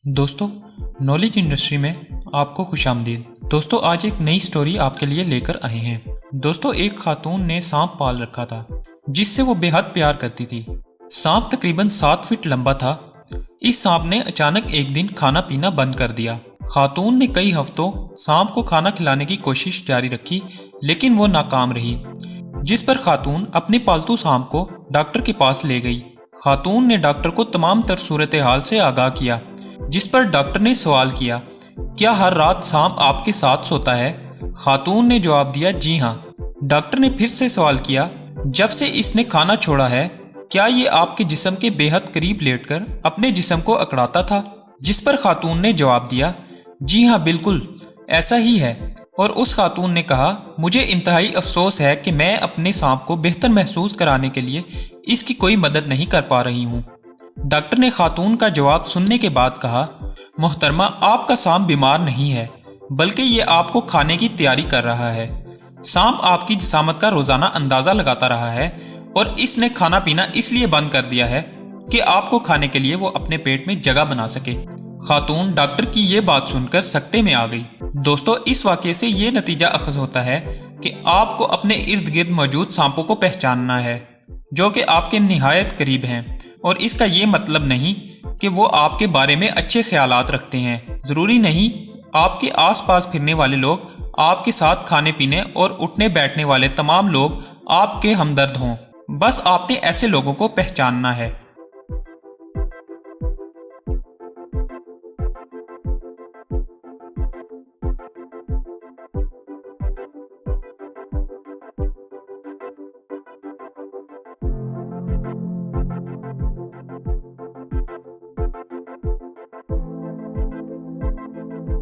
दोस्तों, knowledge industry में आपको खुशामदीद। दोस्तों, आज एक नई स्टोरी आपके लिए लेकर आए हैं। दोस्तों, एक खातून ने सांप पाल रखा था जिससे वो बेहद प्यार करती थी। सांप तकरीबन 7 फीट लंबा था। इस सांप ने अचानक एक दिन खाना पीना बंद कर दिया। खातून ने कई हफ्तों सांप को खाना खिलाने की कोशिश जारी रखी, लेकिन वो नाकाम रही, जिस पर खातून अपने पालतू सांप को डॉक्टर के पास ले गई। खातून ने डॉक्टर को तमाम तर सूरत हाल से आगाह किया, जिस पर डॉक्टर ने सवाल किया, क्या हर रात सांप आपके साथ सोता है? खातून ने जवाब दिया, जी हाँ। डॉक्टर ने फिर से सवाल किया, जब से इसने खाना छोड़ा है क्या ये आपके जिस्म के बेहद करीब लेटकर अपने जिस्म को अकड़ाता था? जिस पर खातून ने जवाब दिया, जी हाँ बिल्कुल ऐसा ही है। और उस खातून ने कहा, मुझे इंतहाई अफसोस है कि मैं अपने सांप को बेहतर महसूस कराने के लिए इसकी कोई मदद नहीं कर पा रही हूँ। डॉक्टर ने खातून का जवाब सुनने के बाद कहा, मोहतरमा, आपका सांप बीमार नहीं है, बल्कि ये आपको खाने की तैयारी कर रहा है। सांप आपकी जिसामत का रोजाना अंदाजा लगाता रहा है और इसने खाना पीना इसलिए बंद कर दिया है कि आपको खाने के लिए वो अपने पेट में जगह बना सके। खातून डॉक्टर की ये बात सुनकर सकते में आ गई। दोस्तों, इस वाक़ये से ये नतीजा अखज़ होता है कि आपको अपने इर्द गिर्द मौजूद सांपों को पहचानना है जो कि आपके निहायत करीब हैं, और इसका ये मतलब नहीं कि वो आपके बारे में अच्छे ख्यालात रखते हैं। ज़रूरी नहीं आपके आसपास फिरने वाले लोग, आपके साथ खाने पीने और उठने बैठने वाले तमाम लोग आपके हमदर्द हों। बस आपने ऐसे लोगों को पहचानना है।